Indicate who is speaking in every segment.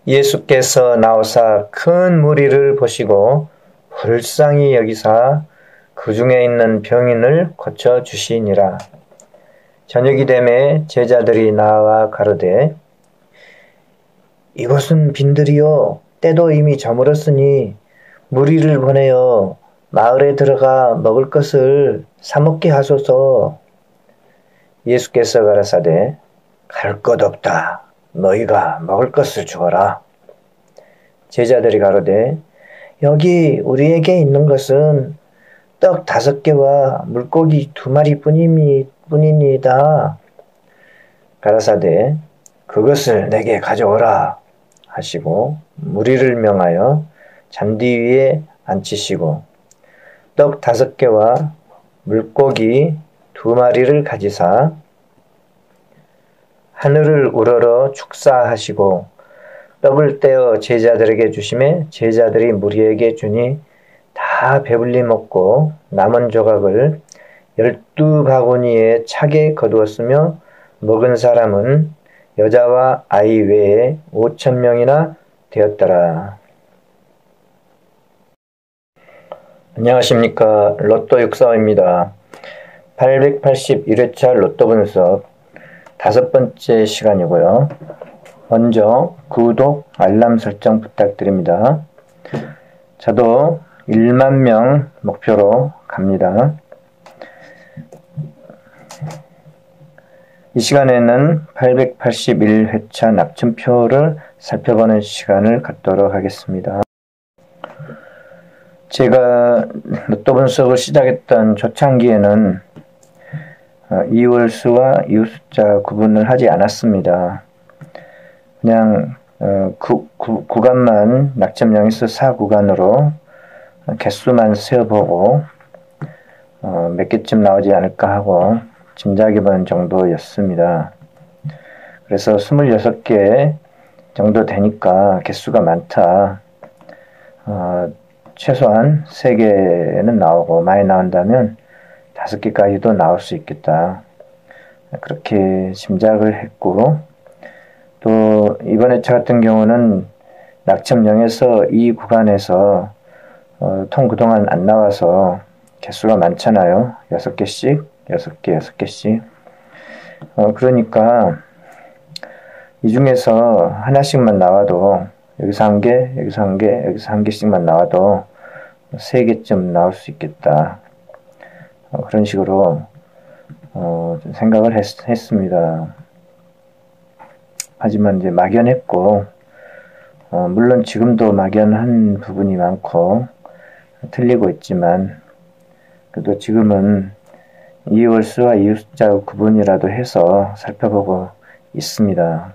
Speaker 1: 예수께서 나오사 큰 무리를 보시고 불쌍히 여기사 그 중에 있는 병인을 고쳐 주시니라. 저녁이 되매 제자들이 나와 가로되 이곳은 빈들이요 때도 이미 저물었으니 무리를 보내어 마을에 들어가 먹을 것을 사 먹게 하소서. 예수께서 가라사대 갈 것 없다. 너희가 먹을 것을 주어라. 제자들이 가로되 여기 우리에게 있는 것은 떡 5개와 물고기 2마리 뿐이니이다. 가라사대 그것을 내게 가져오라 하시고 무리를 명하여 잔디 위에 앉히시고 떡 5개와 물고기 2마리를 가지사 하늘을 우러러 축사하시고 떡을 떼어 제자들에게 주시매 제자들이 무리에게 주니 다 배불리 먹고 남은 조각을 12바구니에 차게 거두었으며 먹은 사람은 여자와 아이 외에 5,000명이나 되었더라. 안녕하십니까. 로또 육사입니다. 881회차 로또 분석 5번째 시간이고요. 먼저 구독, 알람 설정 부탁드립니다. 저도 1만 명 목표로 갑니다. 이 시간에는 881회차 낙천표를 살펴보는 시간을 갖도록 하겠습니다. 제가 로또 분석을 시작했던 초창기에는 이월수와 이웃숫자 구분을 하지 않았습니다. 그냥 구간만 낙점 0에서 4구간으로 개수만 세어보고 몇 개쯤 나오지 않을까 하고 짐작해보는 정도였습니다. 그래서 26개 정도 되니까 개수가 많다. 최소한 3개는 나오고 많이 나온다면 5개까지도 나올 수 있겠다. 그렇게 짐작을 했고 또 이번 회차 같은 경우는 낙점 0에서 이 구간에서 통 그동안 안 나와서 개수가 많잖아요. 6개씩 6개씩 그러니까 이 중에서 하나씩만 나와도 여기서 1개, 여기서 1개, 여기서 1개씩만 나와도 3개쯤 나올 수 있겠다. 그런 식으로 좀 생각을 했습니다. 하지만 이제 막연했고 물론 지금도 막연한 부분이 많고 틀리고 있지만 그래도 지금은 이월수와 이웃숫자 구분이라도 해서 살펴보고 있습니다.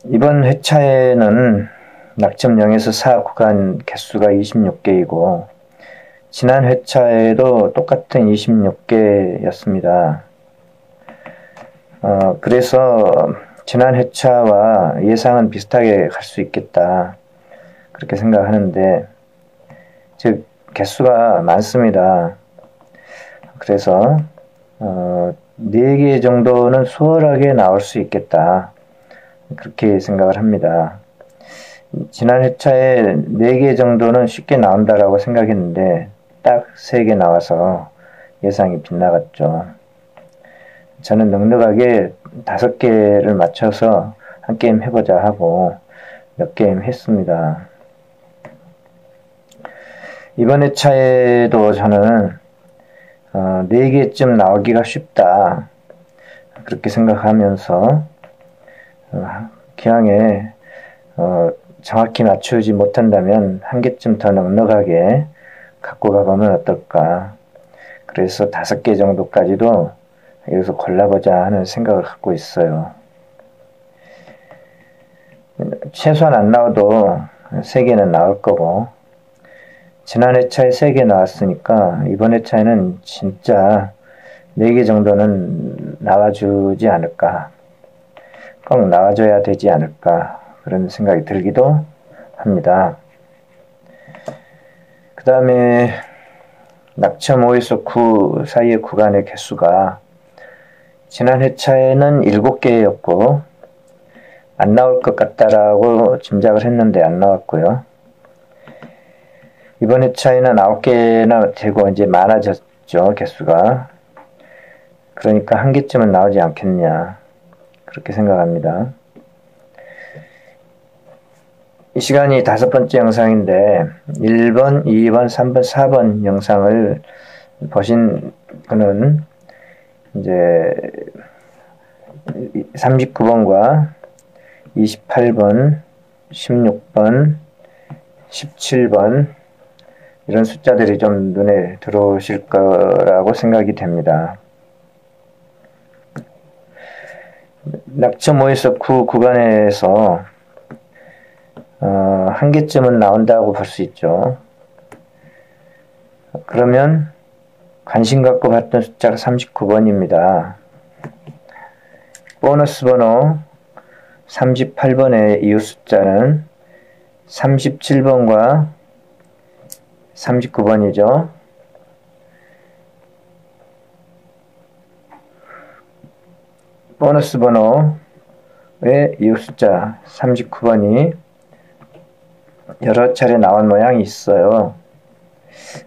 Speaker 1: 이번 회차에는 낙점 0에서 4 구간 개수가 26개이고 지난 회차에도 똑같은 26개였습니다. 그래서 지난 회차와 예상은 비슷하게 갈 수 있겠다. 그렇게 생각하는데 즉 개수가 많습니다. 그래서 4개 정도는 수월하게 나올 수 있겠다. 그렇게 생각을 합니다. 지난 회차에 4개 정도는 쉽게 나온다라고 생각했는데 딱 3개 나와서 예상이 빗나갔죠. 저는 넉넉하게 5개를 맞춰서 한 게임 해보자 하고 몇 게임 했습니다. 이번 회차에도 저는 4개쯤 나오기가 쉽다. 그렇게 생각하면서 기왕에 정확히 맞추지 못한다면 1개쯤 더 넉넉하게 갖고 가보면 어떨까. 그래서 5개 정도까지도 여기서 골라보자 하는 생각을 갖고 있어요. 최소한 안 나와도 3개는 나올 거고 지난 회차에 3개 나왔으니까 이번 회차에는 진짜 4개 정도는 나와주지 않을까. 꼭 나와줘야 되지 않을까. 그런 생각이 들기도 합니다. 그 다음에 낙점 5에서 9 사이의 구간의 개수가 지난 회차에는 7개였고 안 나올 것 같다라고 짐작을 했는데 안 나왔고요. 이번 회차에는 9개나 되고 이제 많아졌죠, 개수가. 그러니까 한 개쯤은 나오지 않겠냐, 그렇게 생각합니다. 이 시간이 5번째 영상인데 1번, 2번, 3번, 4번 영상을 보신 분은 이제 39번과 28번, 16번, 17번 이런 숫자들이 좀 눈에 들어오실 거라고 생각이 됩니다. 낙점 5에서 9 구간에서 한 개쯤은 나온다고 볼 수 있죠. 그러면 관심 갖고 봤던 숫자가 39번입니다. 보너스 번호 38번의 이웃 숫자는 37번과 39번이죠. 보너스 번호의 이웃 숫자 39번이 여러 차례 나온 모양이 있어요.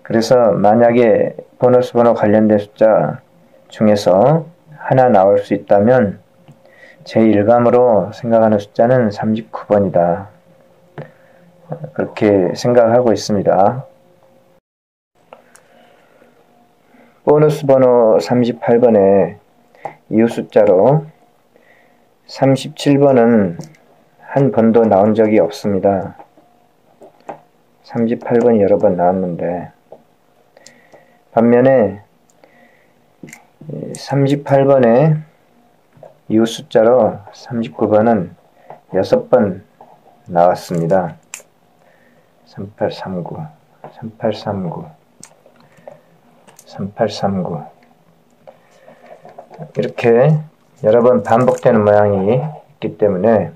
Speaker 1: 그래서 만약에 보너스 번호 관련된 숫자 중에서 하나 나올 수 있다면 제 일감으로 생각하는 숫자는 39번이다. 그렇게 생각하고 있습니다. 보너스 번호 38번의 이웃 숫자로 37번은 한 번도 나온 적이 없습니다. 38번이 여러 번 나왔는데, 반면에 38번의 이웃 숫자로 39번은 6번 나왔습니다. 3839, 3839, 3839 이렇게 여러 번 반복되는 모양이 있기 때문에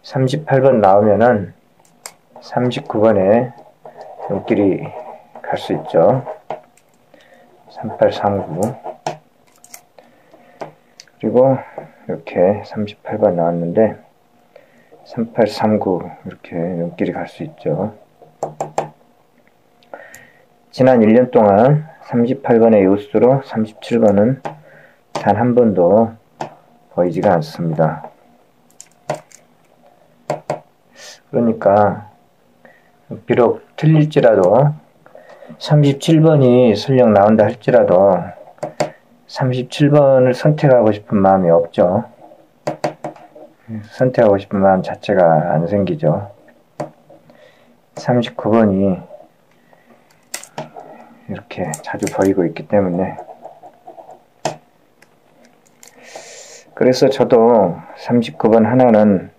Speaker 1: 38번 나오면은 39번에 눈길이 갈 수 있죠. 3839 그리고 이렇게 38번 나왔는데 3839 이렇게 눈길이 갈 수 있죠. 지난 1년 동안 38번의 이웃수로 37번은 단 한 번도 보이지가 않습니다. 그러니까 비록 틀릴지라도 37번이 설령 나온다 할지라도 37번을 선택하고 싶은 마음이 없죠. 선택하고 싶은 마음 자체가 안 생기죠. 39번이 이렇게 자주 보이고 있기 때문에. 그래서 저도 39번 하나는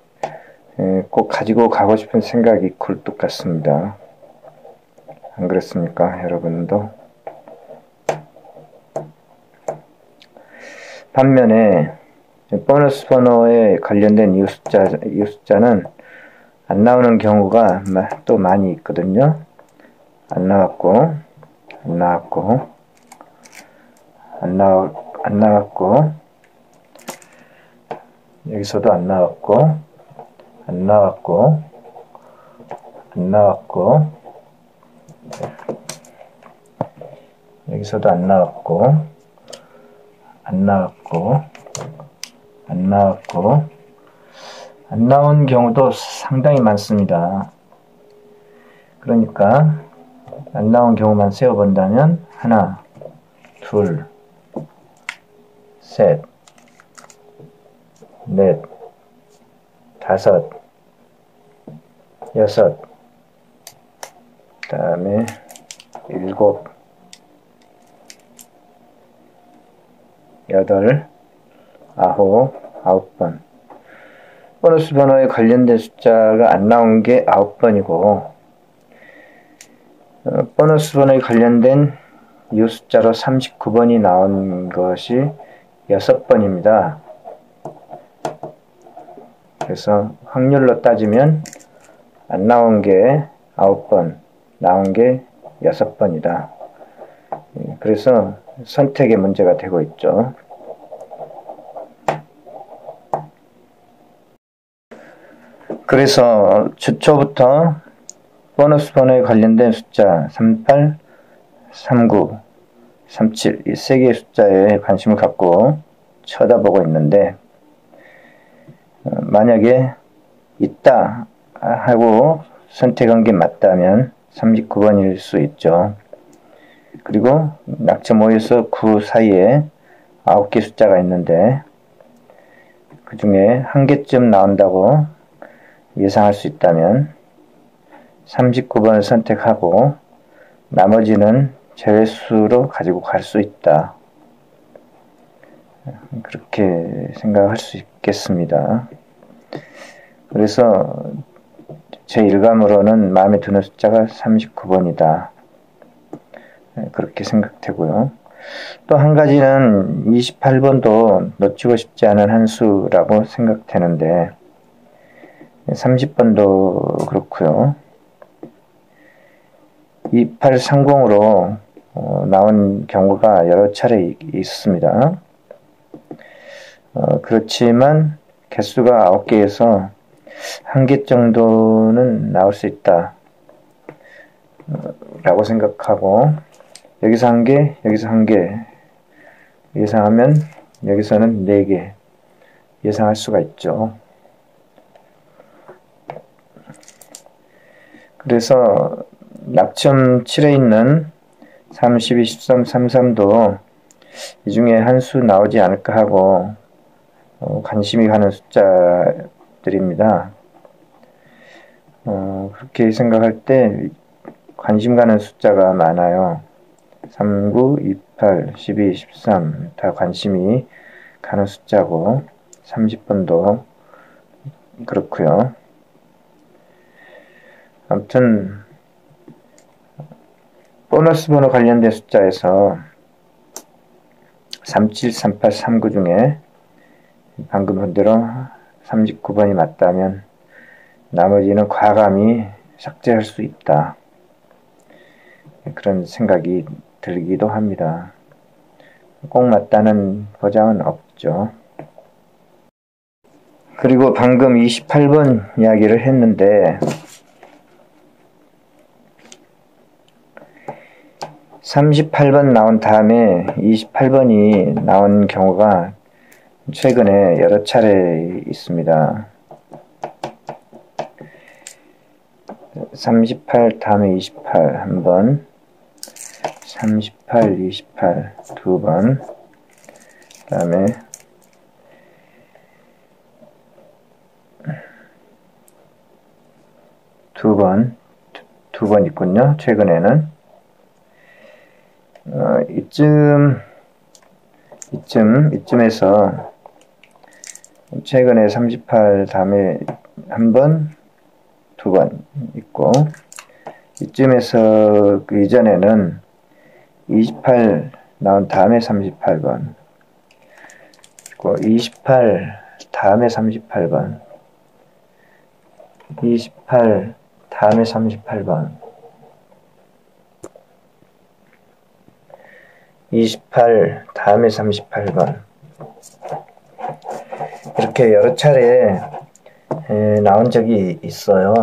Speaker 1: 꼭 가지고 가고 싶은 생각이 굴뚝 같습니다. 안 그렇습니까, 여러분도? 반면에 보너스 번호에 관련된 이웃 숫자는 안 나오는 경우가 또 많이 있거든요. 안 나왔고, 안 나왔고, 안 나왔고, 여기서도 안 나왔고, 안 나왔고, 안 나왔고, 여기서도 안 나왔고, 안 나왔고, 안 나왔고, 안 나온 경우도 상당히 많습니다. 그러니까 안 나온 경우만 세어본다면 하나, 둘, 셋, 넷, 다섯, 여섯, 그 다음에 일곱, 여덟, 아홉 번. 보너스 번호에 관련된 숫자가 안 나온 게 9번이고, 보너스 번호에 관련된 이 숫자로 39번이 나온 것이 6번입니다. 그래서 확률로 따지면 안 나온 게 9번, 나온 게 6번이다. 그래서 선택의 문제가 되고 있죠. 그래서 주초부터 보너스 번호에 관련된 숫자 38, 39, 37 이 세 개의 숫자에 관심을 갖고 쳐다보고 있는데 만약에 있다 하고 선택한 게 맞다면 39번일 수 있죠. 그리고 낙점 5에서 9 사이에 9개 숫자가 있는데 그 중에 한 개쯤 나온다고 예상할 수 있다면 39번을 선택하고 나머지는 제외수로 가지고 갈 수 있다. 그렇게 생각할 수 있겠습니다. 그래서 제 일감으로는 마음에 드는 숫자가 39번이다. 그렇게 생각되고요. 또 한 가지는 28번도 놓치고 싶지 않은 한 수라고 생각되는데 30번도 그렇고요. 2830으로 나온 경우가 여러 차례 있습니다. 그렇지만 개수가 9개에서 한 개 정도는 나올 수 있다 라고 생각하고 여기서 한 개, 여기서 한 개 예상하면 여기서는 4개 예상할 수가 있죠. 그래서 낙점 7에 있는 32, 13, 33도 이 중에 한 수 나오지 않을까 하고 관심이 가는 숫자들입니다. 그렇게 생각할 때 관심 가는 숫자가 많아요. 39, 28, 12, 13 다 관심이 가는 숫자고 30번도 그렇고요. 아무튼 보너스 번호 관련된 숫자에서 37, 38, 39 중에 방금 본 대로 39번이 맞다면 나머지는 과감히 삭제할 수 있다. 그런 생각이 들기도 합니다. 꼭 맞다는 보장은 없죠. 그리고 방금 28번 이야기를 했는데 38번 나온 다음에 28번이 나온 경우가 최근에 여러 차례 있습니다. 38 다음에 28 한 번, 38, 28 두 번, 그 다음에 두 번 있군요. 최근에는 이쯤에서 최근에 38 다음에 한 번, 두 번 있고 이쯤에서 그 이전에는 28 나온 다음에 38번 그리고 28 다음에 38번 28 다음에 38번 28 다음에 38번 이렇게 여러 차례 나온 적이 있어요.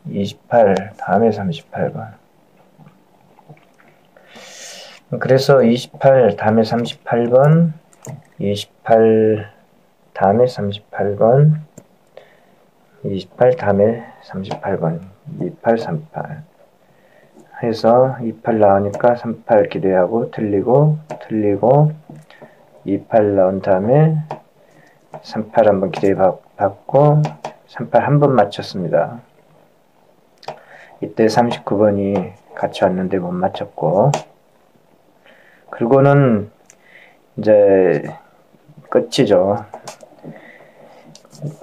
Speaker 1: 28 다음에 38번 그래서 28 다음에 38번 28 다음에 38번 28 다음에 38번 28, 38 해서 28 나오니까 38 기대하고 틀리고 28 나온 다음에 38 한번 기대받고 38 한 번 맞췄습니다. 이때 39번이 같이 왔는데 못 맞췄고 그리고는 이제 끝이죠.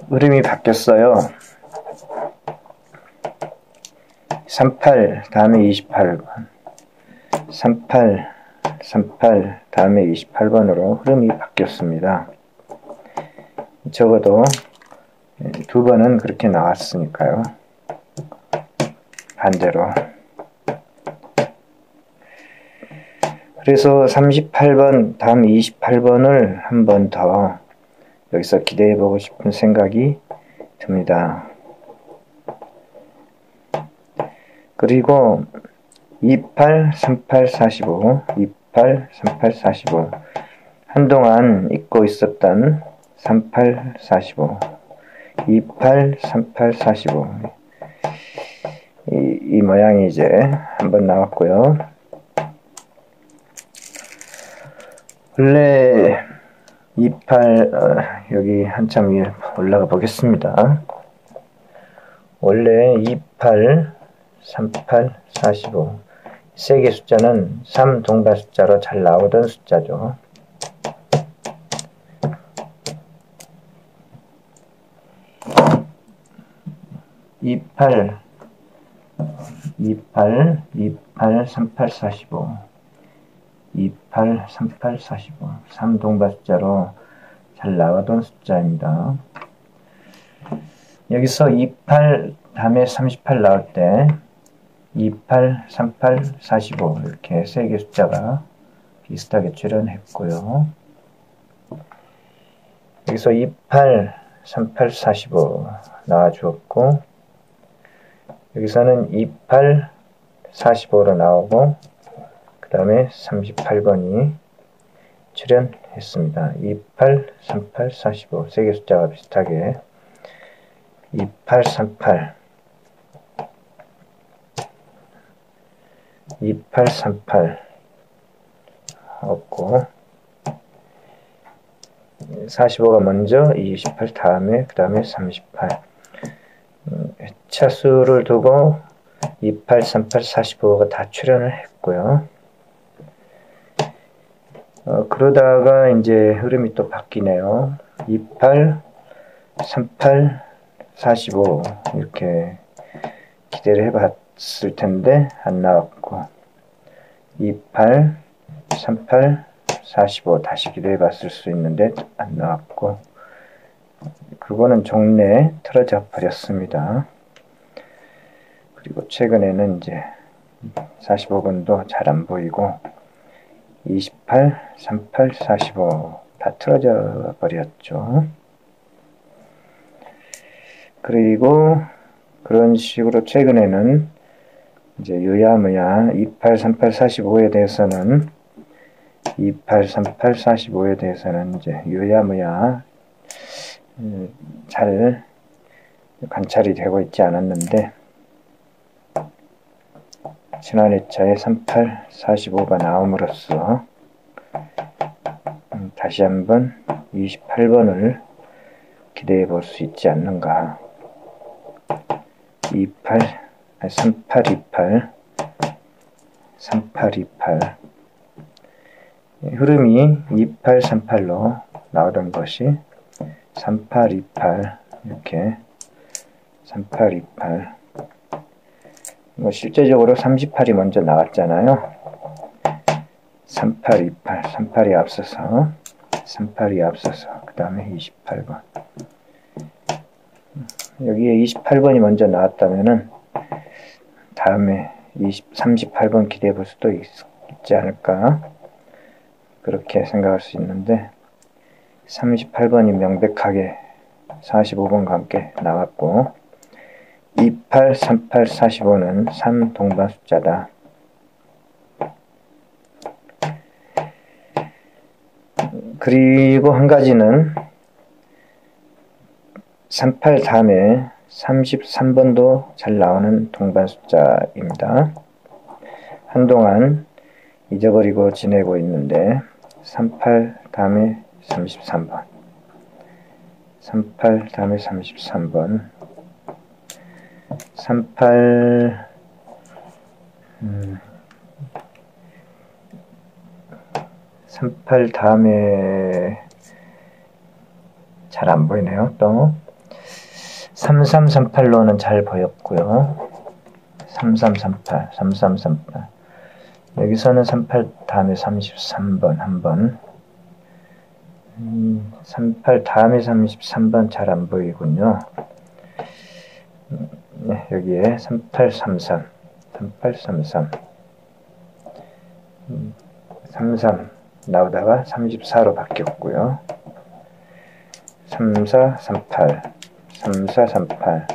Speaker 1: 흐름이 바뀌었어요. 38 다음에 28번 38 다음에 28번으로 흐름이 바뀌었습니다. 적어도 두 번은 그렇게 나왔으니까요. 반대로 그래서 38번 다음 28번을 한 번 더 여기서 기대해 보고 싶은 생각이 듭니다. 그리고 28, 38, 45, 28, 38, 45 한동안 잊고 있었던 38, 45 28, 38, 45 이 모양이 이제 한번 나왔고요. 원래 28 여기 한참 위에 올라가 보겠습니다. 원래 28, 38, 45 세 개 숫자는 3 동반 숫자로 잘 나오던 숫자죠. (28) 28, 38, 45 28, 38, 45 3 동반 숫자로 잘 나오던 숫자입니다. 여기서 28 다음에 38 나올 때 28, 38, 45 이렇게 세 개 숫자가 비슷하게 출현했고요. 여기서 28, 38, 45 나와주었고 여기서는 28, 45로 나오고 그 다음에 38번이 출현했습니다. 28, 38, 45 세 개 숫자가 비슷하게 28, 38 28, 38 없고 45가 먼저 28 다음에 그 다음에 38 차수를 두고 28, 38, 45가 다 출현을 했고요. 그러다가 이제 흐름이 또 바뀌네요. 28, 38, 45 이렇게 기대를 해봤을 텐데 안 나왔고 28, 38, 45 다시 기대해봤을 수 있는데 안 나왔고 그거는 종래 틀어져 버렸습니다. 그리고 최근에는 이제 45번도 잘 안 보이고 28, 38, 45 다 틀어져 버렸죠. 그리고 그런 식으로 최근에는 이제 유야무야 28, 38, 45에 대해서는 28, 38, 45에 대해서는 이제 유야무야 잘 관찰이 되고 있지 않았는데 지난 회차에 38, 45가 나옴으로써 다시 한번 28번을 기대해 볼 수 있지 않는가. 38, 28 흐름이 28, 38로 나오던 것이 38, 28 이렇게 38, 28 실제적으로 38이 먼저 나왔잖아요. 38, 28 38이 앞서서 38이 앞서서 그 다음에 28번 여기에 28번이 먼저 나왔다면은 다음에 38번 기대해 볼 수도 있지 않을까 그렇게 생각할 수 있는데 38번이 명백하게 45번과 함께 나왔고 28, 38, 45는 3 동반 숫자다. 그리고 한 가지는 38 다음에 33번도 잘 나오는 동반 숫자입니다. 한동안 잊어버리고 지내고 있는데 38 다음에 33번 38 다음에 33번 38 38 다음에 잘 안 보이네요. 또 3338로는 잘 보였고요. 3338 3338 여기서는 38 다음에 33번 한번 38 다음에 33번 잘 안 보이군요. 네, 여기에 3833 3833 33 나오다가 34로 바뀌었고요. 3438 3438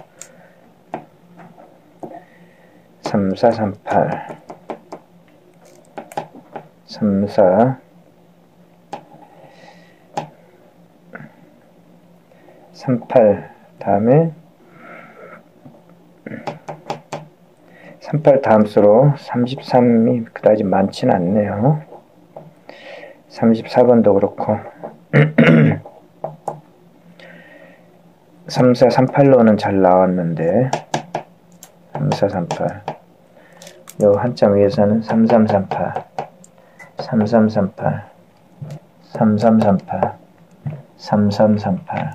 Speaker 1: 34, 38 34 38 다음에 38 다음 수로 33이 그다지 많지는 않네요. 34번도 그렇고 34, 38로는 잘 나왔는데 34, 38 요 한참 위에서는 3338 3338 3338 3338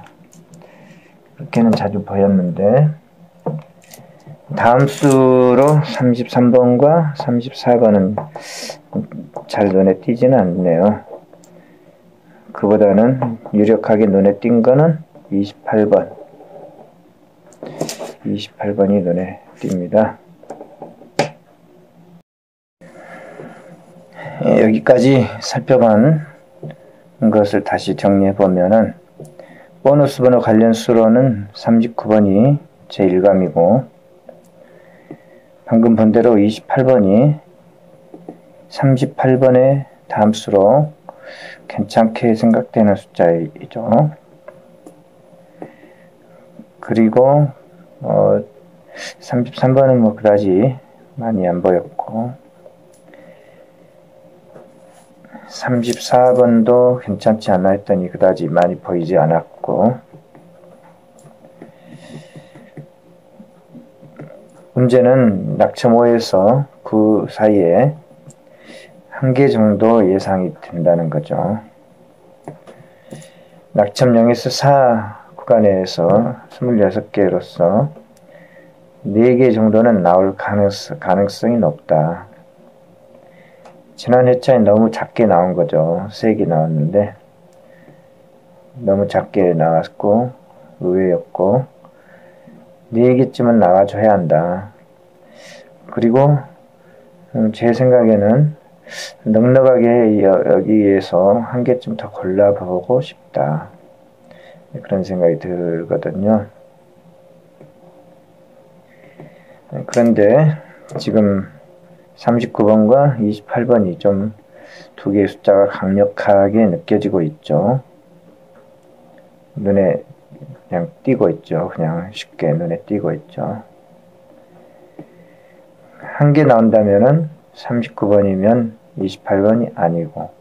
Speaker 1: 이렇게는 자주 보였는데 다음 수로 33번과 34번은 잘 눈에 띄지는 않네요. 그보다는 유력하게 눈에 띈 거는 28번 28번이 눈에 띕니다. 여기까지 살펴본 것을 다시 정리해보면은 보너스 번호 관련 수로는 39번이 제1감이고 방금 본 대로 28번이 38번의 다음 수로 괜찮게 생각되는 숫자이죠. 그리고 33번은 뭐 그다지 많이 안 보였고 34번도 괜찮지 않나 했더니 그다지 많이 보이지 않았고 문제는 낙점 5에서 그 사이에 한 개 정도 예상이 된다는 거죠. 낙점 0에서 4 구간에서 26개로서 4개 정도는 나올 가능성이 높다. 지난 회차에 너무 작게 나온 거죠. 3개 나왔는데 너무 작게 나왔고 의외였고 4개쯤은 나와줘야 한다. 그리고 제 생각에는 넉넉하게 여기에서 한 개쯤 더 골라보고 싶다. 그런 생각이 들거든요. 그런데 지금 39번과 28번이 좀 두 개의 숫자가 강력하게 느껴지고 있죠. 눈에 그냥 띄고 있죠. 그냥 쉽게 눈에 띄고 있죠. 한 개 나온다면은 39번이면 28번이 아니고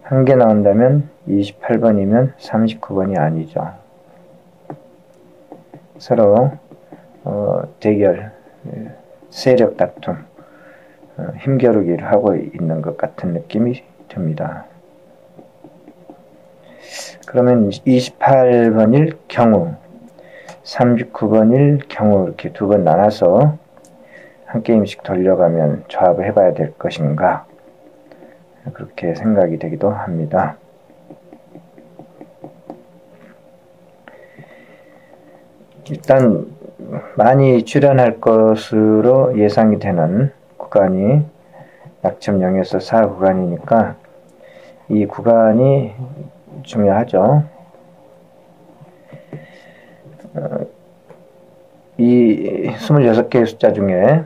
Speaker 1: 한 개 나온다면 28번이면 39번이 아니죠. 서로 대결, 세력 다툼, 힘겨루기를 하고 있는 것 같은 느낌이 듭니다. 그러면 28번일 경우, 39번일 경우 이렇게 두 번 나눠서 한 게임씩 돌려가면 조합을 해봐야 될 것인가 그렇게 생각이 되기도 합니다. 일단 많이 출현할 것으로 예상이 되는 구간이 낙점 0에서 4 구간이니까 이 구간이 중요하죠. 이 26개의 숫자 중에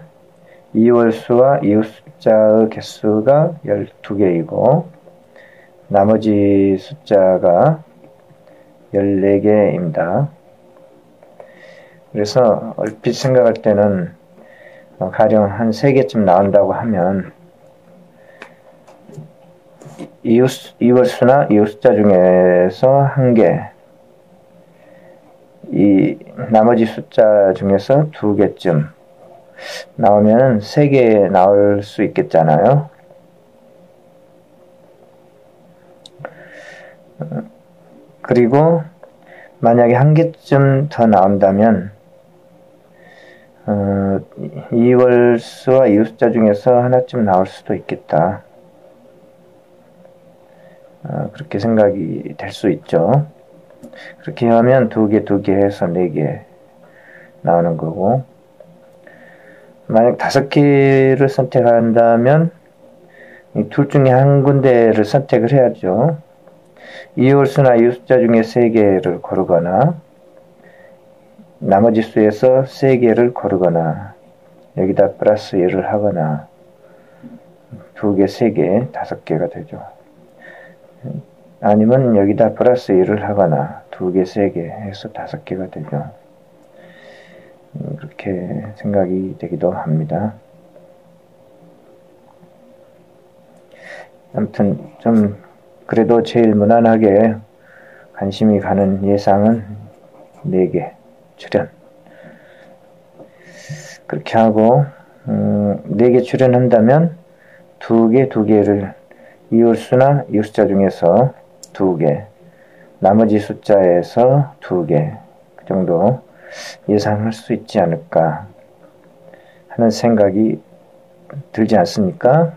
Speaker 1: 이월수와 이웃 숫자의 개수가 12개이고 나머지 숫자가 14개입니다. 그래서 얼핏 생각할 때는 가령 한 3개쯤 나온다고 하면 이월수나 이웃 숫자 중에서 한 개, 이 나머지 숫자 중에서 2개쯤 나오면 3개 나올 수 있겠잖아요. 그리고 만약에 한 개쯤 더 나온다면 이월수와 이웃 숫자 중에서 하나쯤 나올 수도 있겠다. 그렇게 생각이 될 수 있죠. 그렇게 하면 2개 해서 4개 나오는 거고 만약 5개를 선택한다면 이 둘 중에 한 군데를 선택을 해야죠. 이월수나 이웃 숫자 중에 3개를 고르거나 나머지 수에서 3개를 고르거나 여기다 플러스 1을 하거나 2개, 3개, 5개가 되죠. 아니면 여기다 플러스 1을 하거나 2개, 3개 해서 5개가 되죠. 그렇게 생각이 되기도 합니다. 아무튼 좀 그래도 제일 무난하게 관심이 가는 예상은 4개 출연. 그렇게 하고 4개 출연한다면 2개를 이웃수나 이웃숫자 중에서 2개, 나머지 숫자에서 2개 그 정도 예상할 수 있지 않을까 하는 생각이 들지 않습니까?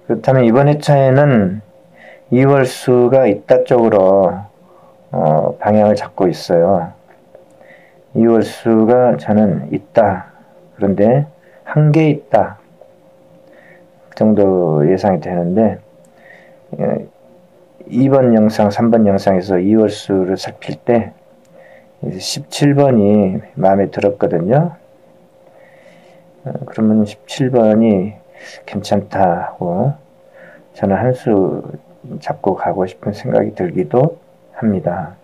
Speaker 1: 그렇다면 이번 회차에는 이월수가 있다 쪽으로 방향을 잡고 있어요. 이월수가 저는 있다. 그런데 한 개 있다. 그 정도 예상이 되는데 2번 영상, 3번 영상에서 이월수를 살필 때 17번이 마음에 들었거든요. 그러면 17번이 괜찮다 하고 저는 한 수 잡고 가고 싶은 생각이 들기도 합니다.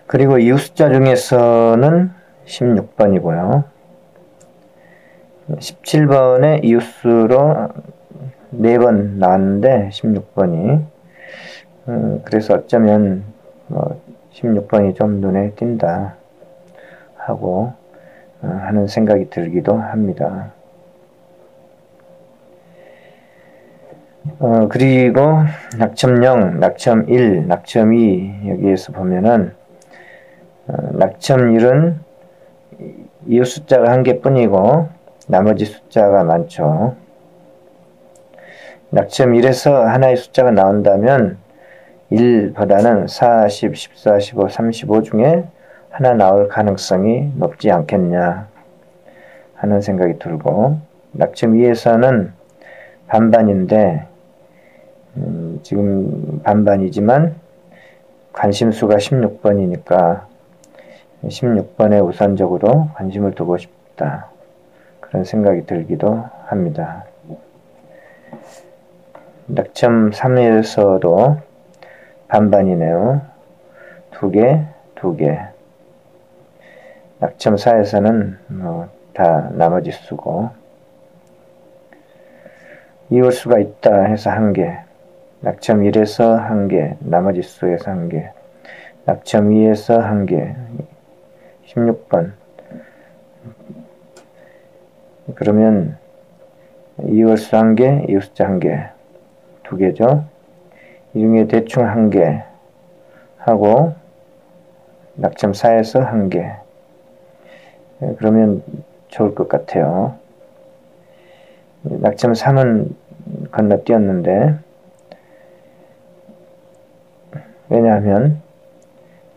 Speaker 1: 그리고 이웃 숫자 중에서는 16번이고요. 17번의 이웃수로 4번 나왔는데 16번이 그래서 어쩌면 16번이 좀 눈에 띈다 하고 하는 생각이 들기도 합니다. 그리고 낙첨 0, 낙첨 1, 낙첨 2 여기에서 보면은 낙첨 1은 이웃 숫자가 한 개뿐이고 나머지 숫자가 많죠. 낙첨 1에서 하나의 숫자가 나온다면 1보다는 40, 14, 15, 35 중에 하나 나올 가능성이 높지 않겠냐 하는 생각이 들고 낙첨 2에서는 반반인데 지금 반반이지만 관심수가 16번이니까 16번에 우선적으로 관심을 두고 싶다. 그런 생각이 들기도 합니다. 낙첨 3에서도 반반이네요. 2개, 2개. 낙첨 4에서는 다 나머지 수고 이월수가 있다 해서 1개, 낙첨 1에서 1개, 나머지 수에서 1개, 낙첨 2에서 1개, 16번. 그러면 이월수 1개, 이웃숫자 1개, 2개죠. 이 중에 대충 1개 하고 낙첨 4에서 1개. 그러면 좋을 것 같아요. 낙첨 3은 건너뛰었는데 왜냐하면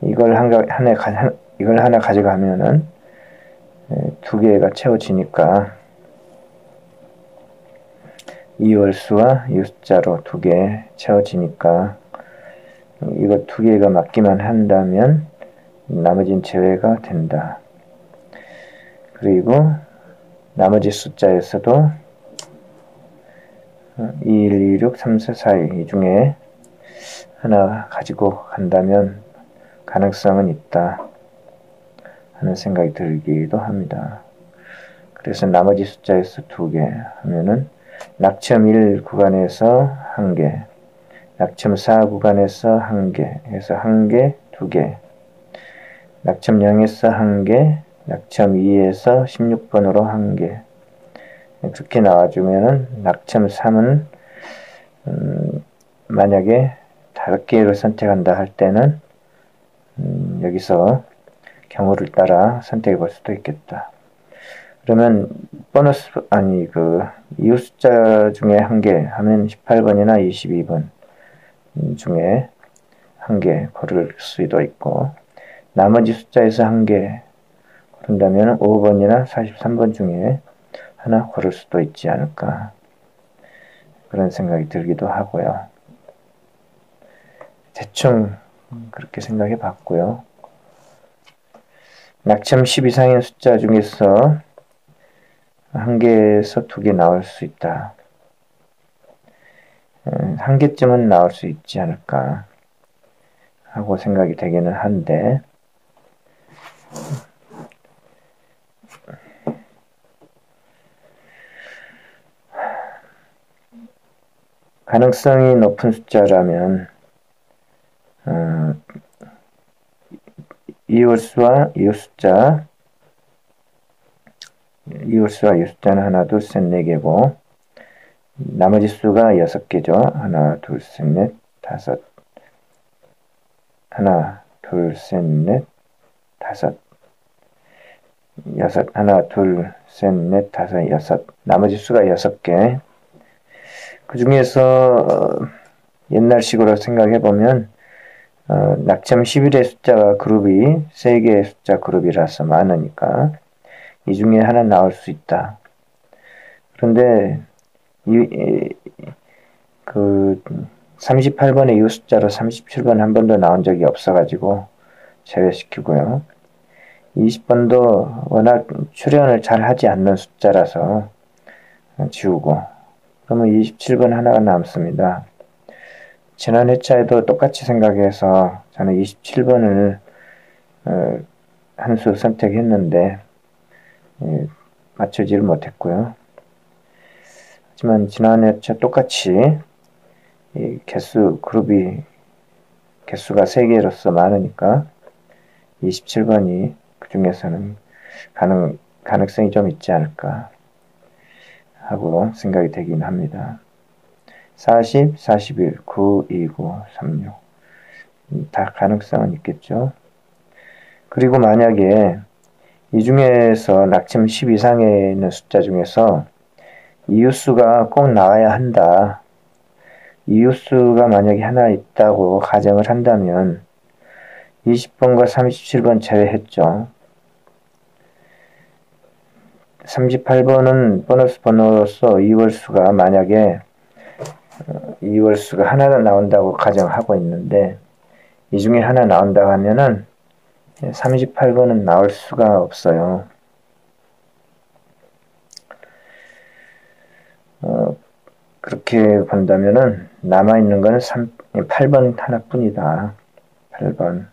Speaker 1: 이걸 하나 가져가면은 2개가 채워지니까 이월수와 이웃숫자로 2개 채워지니까 이거 2개가 맞기만 한다면 나머지는 제외가 된다. 그리고 나머지 숫자에서도 2, 1, 2, 6, 3, 4, 4, 2 이 중에 하나 가지고 간다면 가능성은 있다 하는 생각이 들기도 합니다. 그래서 나머지 숫자에서 2개 하면은 낙첨 1 구간에서 1개, 낙첨 4 구간에서 1개 해서 1개, 2개, 낙첨 0에서 1개, 낙첨 2에서 16번으로 1개. 그렇게 나와주면은 낙첨 3은 만약에 5개를 선택한다 할 때는 여기서 경우를 따라 선택해 볼 수도 있겠다. 그러면 보너스 이웃 숫자 중에 1개 하면 18번이나 22번 중에 1개 고를 수도 있고 나머지 숫자에서 1개 고른다면 5번이나 43번 중에 하나 고를 수도 있지 않을까 그런 생각이 들기도 하고요. 대충 그렇게 생각해 봤고요. 낙점 10 이상의 숫자 중에서 1개에서 2개 나올 수 있다. 1개쯤은 나올 수 있지 않을까 하고 생각이 되기는 한데, 가능성이 높은 숫자라면 이홀수와 이웃숫자는 하나, 둘, 셋, 네 개고, 나머지 수가 6개죠. 하나, 둘, 셋, 넷, 다섯. 하나, 둘, 셋, 넷, 다섯. 여섯. 하나, 둘, 셋, 넷, 다섯, 여섯. 나머지 수가 6개. 그 중에서 옛날식으로 생각해보면 낙점 11의 숫자가 그룹이 3개의 숫자 그룹이라서 많으니까 이 중에 하나 나올 수 있다. 그런데 그 38번의 이 숫자로 37번 한 번도 나온 적이 없어가지고 제외시키고요. 20번도 워낙 출연을 잘 하지 않는 숫자라서 지우고, 그러면 27번 하나가 남습니다. 지난 회차에도 똑같이 생각해서 저는 27번을 한 수 선택했는데 맞추지를 못했고요. 하지만 지난 회차 똑같이 이 그룹이 개수가 3개로서 많으니까 27번이 그 중에서는 가능성이 좀 있지 않을까 하고 생각이 되긴 합니다. 40, 41, 9, 29, 36. 다 가능성은 있겠죠. 그리고 만약에 이 중에서 낙점 10 이상에 있는 숫자 중에서 이웃수가 꼭 나와야 한다. 이웃수가 만약에 하나 있다고 가정을 한다면 20번과 37번 제외했죠. 38번은 보너스 번호로서 2월수가 만약에 2월수가 하나 나온다고 가정하고 있는데 이 중에 하나 나온다고 하면은 38번은 나올 수가 없어요. 그렇게 본다면은 남아있는 건 8번 하나뿐이다. 8번.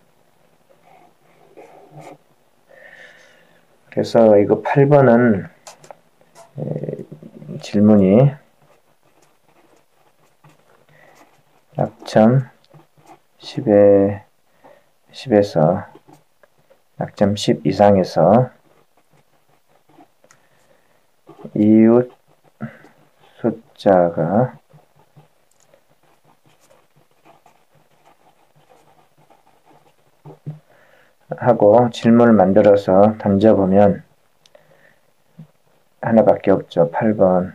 Speaker 1: 그래서 이거 8번은 질문이 낙점 10에서 낙점 10 이상에서 이웃 숫자가 하고 질문을 만들어서 던져보면 하나밖에 없죠. 8번.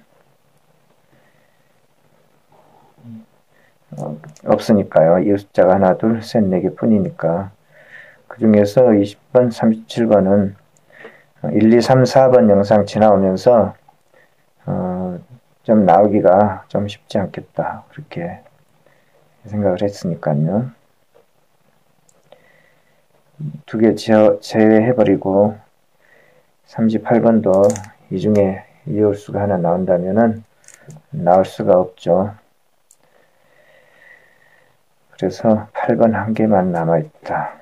Speaker 1: 없으니까요. 이 숫자가 하나, 둘, 셋, 네 개 뿐이니까. 그 중에서 20번, 37번은 1, 2, 3, 4번 영상 지나오면서 좀 나오기가 좀 쉽지 않겠다. 그렇게 생각을 했으니까요. 2개 제외해버리고 38번도 이 중에 이웃수가 하나 나온다면은 나올 수가 없죠. 그래서 8번 1개만 남아있다.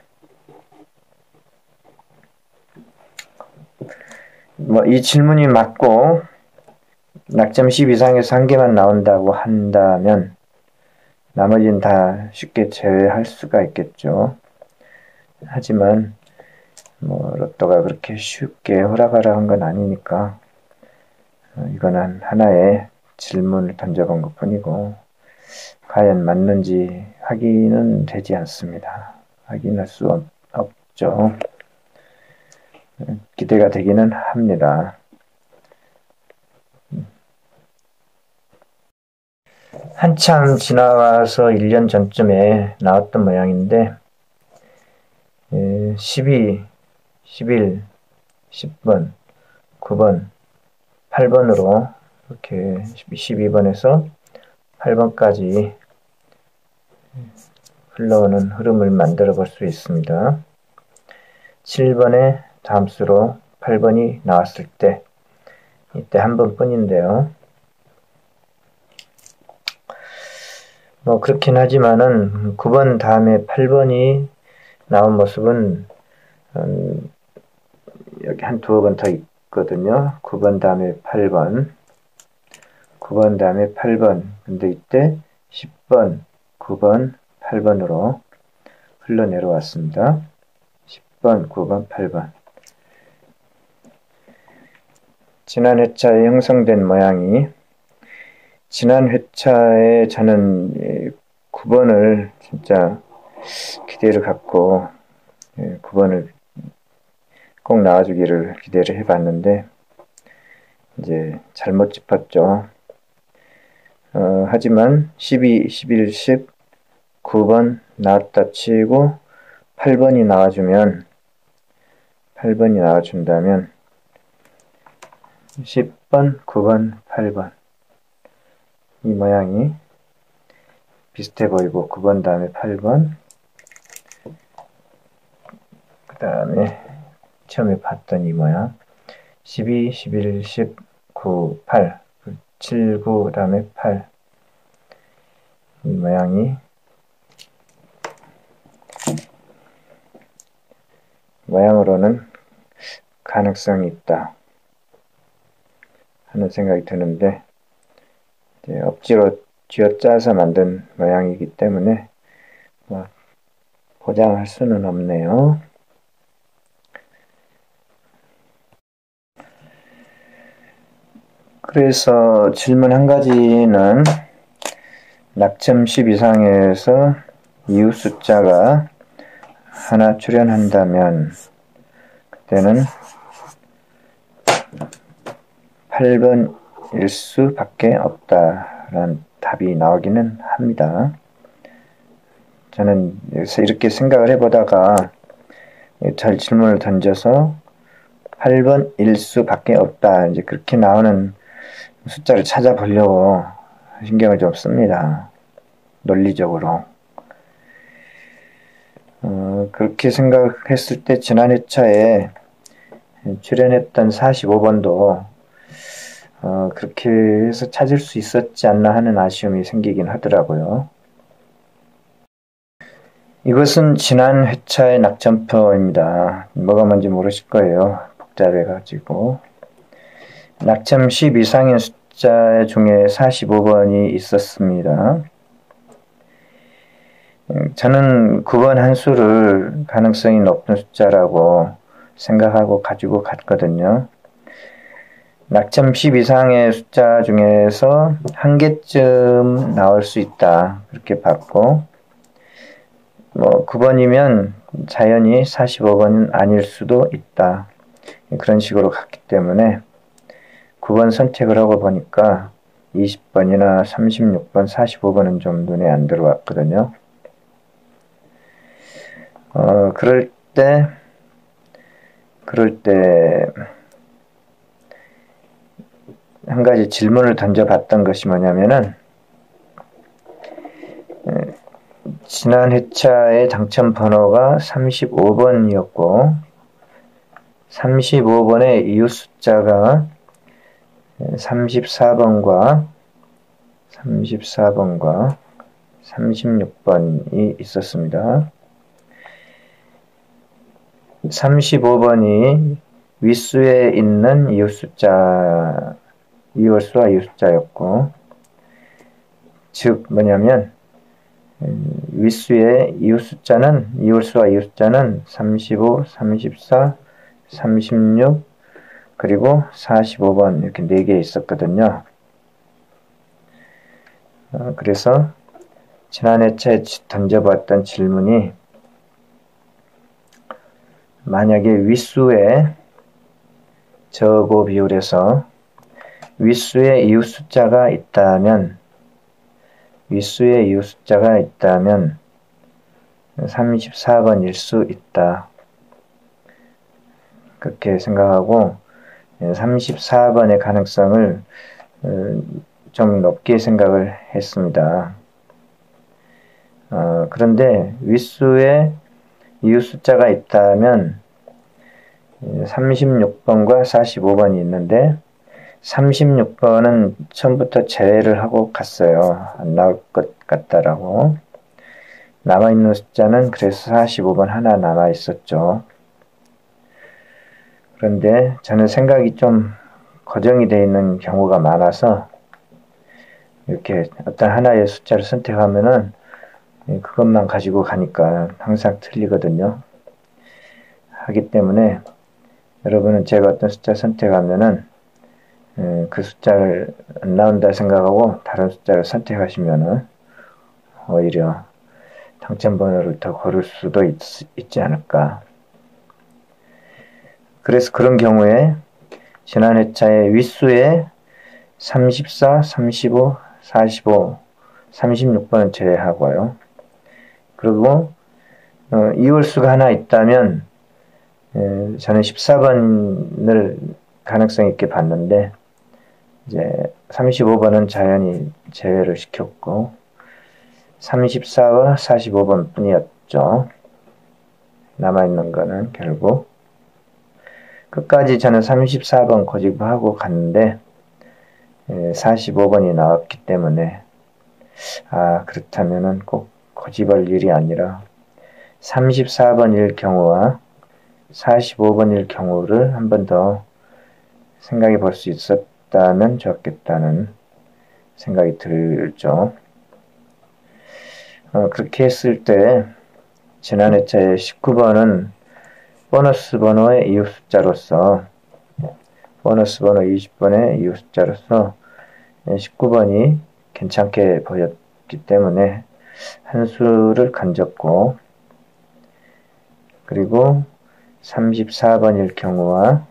Speaker 1: 이 질문이 맞고 낙점 10 이상에서 1개만 나온다고 한다면 나머지는 다 쉽게 제외할 수가 있겠죠. 하지만 로또가 그렇게 쉽게 허락하라 한 건 아니니까 이거는 하나의 질문을 던져본 것 뿐이고 과연 맞는지 확인은 되지 않습니다. 확인할 수 없죠. 기대가 되기는 합니다. 한참 지나와서 1년 전쯤에 나왔던 모양인데 12, 11, 10번, 9번, 8번으로 이렇게 12번에서 8번까지 흘러오는 흐름을 만들어 볼 수 있습니다. 7번에 다음 수로 8번이 나왔을 때 이때 한 번뿐인데요. 뭐 그렇긴 하지만은 9번 다음에 8번이 나온 모습은 여기 한 두어 번 더 있거든요. 9번 다음에 8번, 9번 다음에 8번. 근데 이때 10번, 9번, 8번으로 흘러내려왔습니다. 10번, 9번, 8번. 지난 회차에 형성된 모양이 지난 회차에 저는 9번을 진짜 기대를 갖고 9번을 꼭 나와주기를 기대를 해봤는데 이제 잘못 짚었죠. 하지만 12, 11, 10, 9번 나왔다 치고 8번이 나와준다면 10번, 9번, 8번 이 모양이 비슷해 보이고 9번 다음에 8번 그 다음에 처음에 봤던 이 모양 12, 11, 10, 9, 8 7, 9 그 다음에 8 이 모양으로는 가능성이 있다 하는 생각이 드는데 억지로 쥐어짜서 만든 모양이기 때문에 뭐 보장할 수는 없네요. 그래서 질문 한 가지는 낙점 10 이상에서 이웃 숫자가 하나 출현한다면 그때는 8번일 수밖에 없다라는 답이 나오기는 합니다. 저는 여기서 이렇게 생각을 해보다가 잘 질문을 던져서 8번일 수밖에 없다 이제 그렇게 나오는 숫자를 찾아보려고 신경을 좀 씁니다. 논리적으로. 그렇게 생각했을 때 지난 회차에 출연했던 45번도 그렇게 해서 찾을 수 있었지 않나 하는 아쉬움이 생기긴 하더라고요. 이것은 지난 회차의 낙점표입니다. 뭐가 뭔지 모르실 거예요. 복잡해가지고. 낙점 10 이상인 숫자 중에 45번이 있었습니다. 저는 9번 한 수를 가능성이 높은 숫자라고 생각하고 가지고 갔거든요. 낙점 10 이상의 숫자 중에서 한 개쯤 나올 수 있다. 그렇게 봤고, 9번이면 자연히 45번은 아닐 수도 있다. 그런 식으로 갔기 때문에 9번 선택을 하고 보니까 20번이나 36번, 45번은 좀 눈에 안 들어왔거든요. 그럴 때 한 가지 질문을 던져봤던 것이 뭐냐면은 지난 회차의 당첨 번호가 35번이었고 35번의 이웃 숫자가 34번과 36번이 있었습니다. 35번이 윗수에 있는 이웃수와 이웃숫자였고 즉 뭐냐면 윗수의 이웃수와 이웃숫자는 35, 34, 36 그리고 45번 이렇게 4개 있었거든요. 그래서 지난 회차에 던져봤던 질문이 만약에 윗수의 저고 비율에서 윗수의 이웃 숫자가 있다면 34번일 수 있다. 그렇게 생각하고 34번의 가능성을 좀 높게 생각을 했습니다. 그런데 윗수에 이웃 숫자가 있다면 36번과 45번이 있는데 36번은 처음부터 제외를 하고 갔어요. 안 나올 것 같다라고. 남아있는 숫자는 그래서 45번 하나 남아있었죠. 그런데 저는 생각이 좀 고정이 되어 있는 경우가 많아서 이렇게 어떤 하나의 숫자를 선택하면은 그것만 가지고 가니까 항상 틀리거든요. 하기 때문에 여러분은 제가 어떤 숫자 선택하면은 그 숫자를 안 나온다 생각하고 다른 숫자를 선택하시면은 오히려 당첨번호를 더 고를 수도 있지 않을까. 그래서 그런 경우에 지난 회차의 윗수에 34, 35, 45, 36번은 제외하고요. 그리고 이월수가 하나 있다면 저는 14번을 가능성 있게 봤는데 이제 35번은 자연히 제외를 시켰고 34와 45번 뿐이었죠. 남아있는 거는 결국 끝까지 저는 34번 고집하고 갔는데 45번이 나왔기 때문에 그렇다면은 꼭 고집할 일이 아니라 34번일 경우와 45번일 경우를 한 번 더 생각해 볼 수 있었다면 좋겠다는 생각이 들죠. 그렇게 했을 때 지난 회차의 19번은 보너스 번호의 이웃 숫자로서 보너스 번호 20번의 이웃 숫자로서 19번이 괜찮게 보였기 때문에 한 수를 건졌고 그리고 34번일 경우와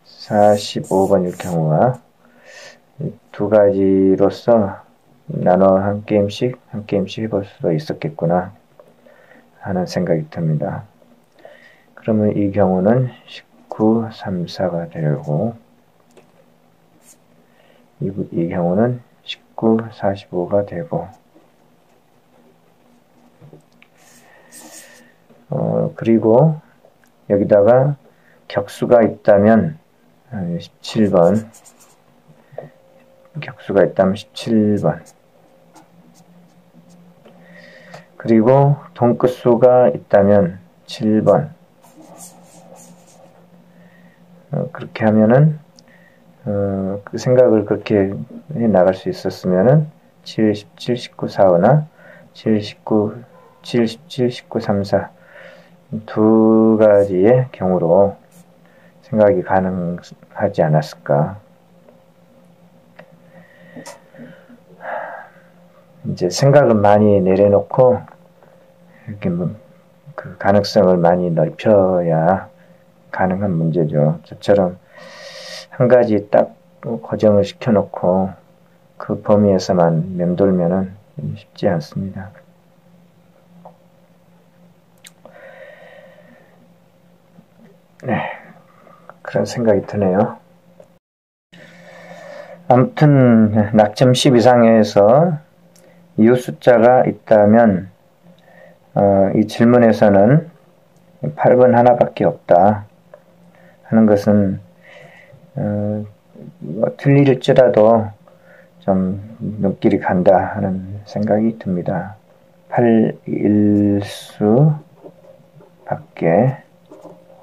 Speaker 1: 45번일 경우와 두 가지로서 나눠 한 게임씩 해볼 수도 있었겠구나 하는 생각이 듭니다. 그러면 이 경우는 19, 3, 4가 되고 이 경우는 19, 45가 되고 그리고 여기다가 격수가 있다면 17번 격수가 있다면 17번 그리고 동끝수가 있다면 7번 그렇게 하면은 그 생각을 그렇게 해 나갈 수 있었으면은 7, 17, 19, 45나 7, 19, 7, 17, 19, 3, 4 두 가지의 경우로 생각이 가능하지 않았을까. 이제 생각은 많이 내려놓고 이렇게 그 가능성을 많이 넓혀야 가능한 문제죠. 저처럼 한 가지 딱 고정을 시켜놓고 그 범위에서만 맴돌면은 쉽지 않습니다. 네, 그런 생각이 드네요. 아무튼 낙점 10 이상에서 이웃 숫자가 있다면 이 질문에서는 8번 하나밖에 없다 하는 것은 틀릴지라도 좀 눈길이 간다 하는 생각이 듭니다. 8일수 밖에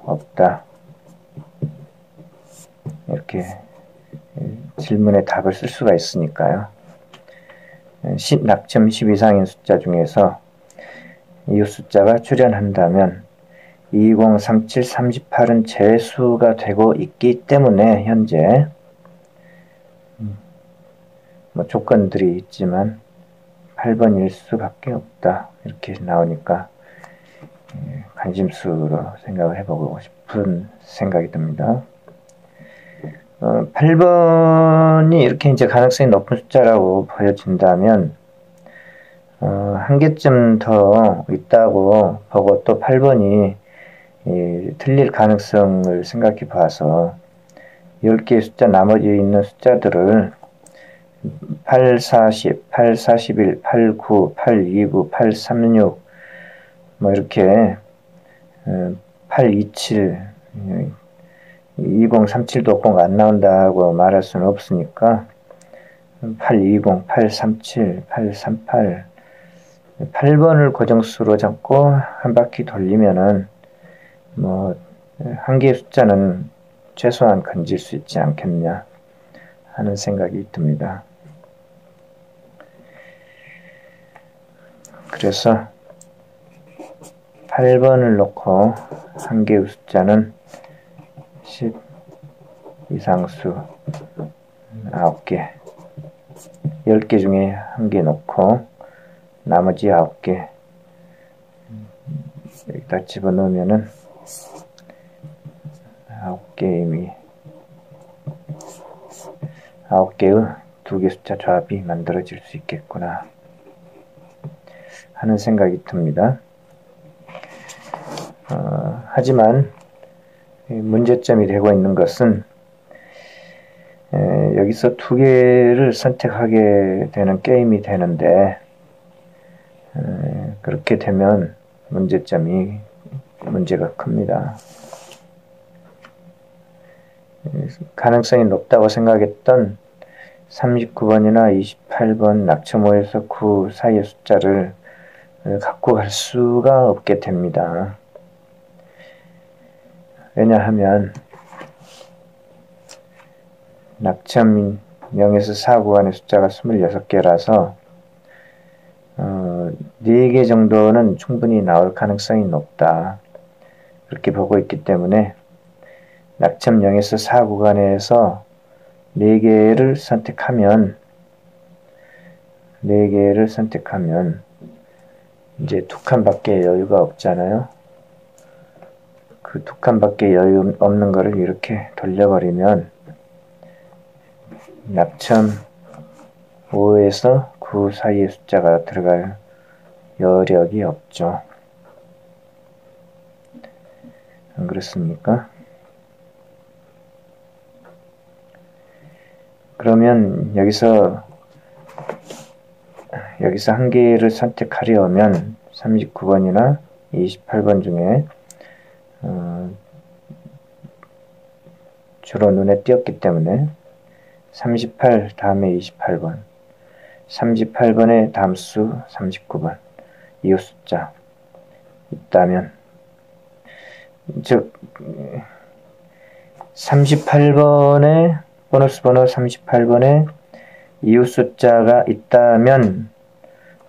Speaker 1: 없다. 이렇게 질문에 답을 쓸 수가 있으니까요. 낙점 10 이상인 숫자 중에서 이웃 숫자가 출현한다면 20, 37, 38은 재수가 되고 있기 때문에 현재 조건들이 있지만 8번일 수밖에 없다. 이렇게 나오니까 관심수로 생각을 해보고 싶은 생각이 듭니다. 8번이 이렇게 이제 가능성이 높은 숫자라고 보여진다면 한 개쯤 더 있다고 보고 또 8번이 틀릴 가능성을 생각해 봐서 10개의 숫자 나머지 있는 숫자들을 8, 40, 8, 41, 8, 9, 8, 29, 8, 36 뭐 이렇게 8, 27 2037도 꼭 안 나온다고 말할 수는 없으니까 820, 837, 838 8번을 고정수로 잡고 한 바퀴 돌리면은 뭐 한 개의 숫자는 최소한 건질 수 있지 않겠냐 하는 생각이 듭니다. 그래서 8번을 놓고 한 개의 숫자는 10 이상수 9개 10개 중에 한 개 놓고 나머지 9개 여기다 집어넣으면은 9개의 2개 숫자 조합이 만들어질 수 있겠구나 하는 생각이 듭니다. 하지만 문제점이 되고 있는 것은 여기서 2개를 선택하게 되는 게임이 되는데 그렇게 되면 문제가 큽니다. 가능성이 높다고 생각했던 39번이나 28번 낙점 5에서 9 사이의 숫자를 갖고 갈 수가 없게 됩니다. 왜냐하면 낙점 0에서 4 구간의 숫자가 26개라서 4개 정도는 충분히 나올 가능성이 높다. 그렇게 보고 있기 때문에 낙점 0에서 4 구간에서 4개를 선택하면 이제 2칸밖에 여유가 없잖아요. 그 2칸밖에 여유 없는 거를 이렇게 돌려버리면 낙점 5에서 9 사이의 숫자가 들어갈 여력이 없죠. 안 그렇습니까? 그러면 여기서 한 개를 선택하려면 39번이나 28번 중에 주로 눈에 띄었기 때문에 38 다음에 28번 38번의 다음수 39번 이웃 숫자 있다면 즉 38번의 보너스 번호 38번에 이웃 숫자가 있다면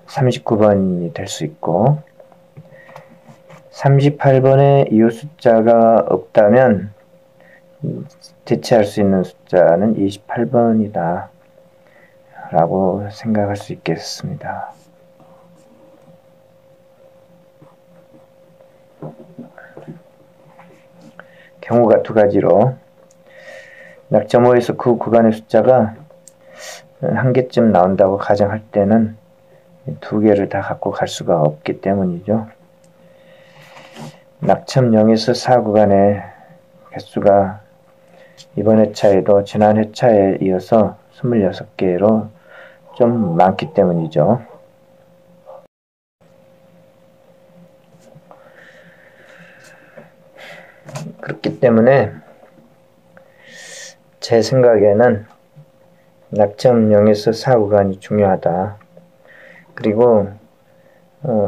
Speaker 1: 39번이 될 수 있고 38번에 이웃 숫자가 없다면 대체할 수 있는 숫자는 28번이다 라고 생각할 수 있겠습니다. 경우가 두 가지로 낙점 5에서 9 구간의 숫자가 한 개쯤 나온다고 가정할 때는 2개를 다 갖고 갈 수가 없기 때문이죠. 낙점 0에서 4 구간의 개수가 이번 회차에도 지난 회차에 이어서 26개로 좀 많기 때문이죠. 그렇기 때문에 제 생각에는 낙점 0에서 4 구간이 중요하다. 그리고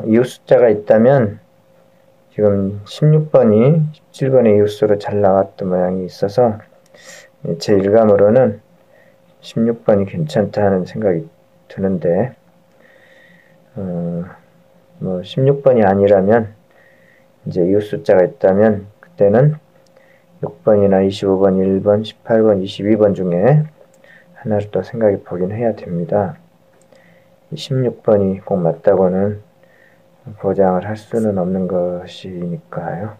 Speaker 1: 이웃 숫자가 있다면 지금 16번이 17번의 이웃수로 잘 나왔던 모양이 있어서 제 일감으로는 16번이 괜찮다 하는 생각이 드는데 뭐 16번이 아니라면 이제 이웃 숫자가 있다면 그때는 6번이나 25번, 1번, 18번, 22번 중에 하나를 또 생각해 보긴 해야 됩니다. 16번이 꼭 맞다고는 보장을 할 수는 없는 것이니까요.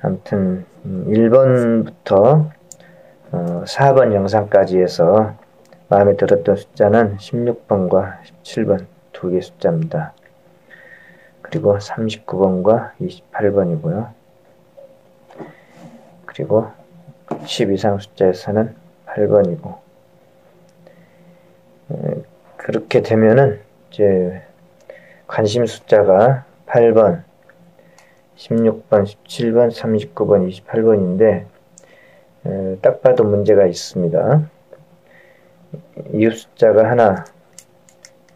Speaker 1: 아무튼 1번부터 4번 영상까지 해서 마음에 들었던 숫자는 16번과 17번 두 개 숫자입니다. 그리고 39번과 28번이고요. 그리고 10 이상 숫자에서는 8번이고 그렇게 되면은 이제 관심 숫자가 8번, 16번, 17번, 39번, 28번인데 딱 봐도 문제가 있습니다. 이웃 숫자가 하나,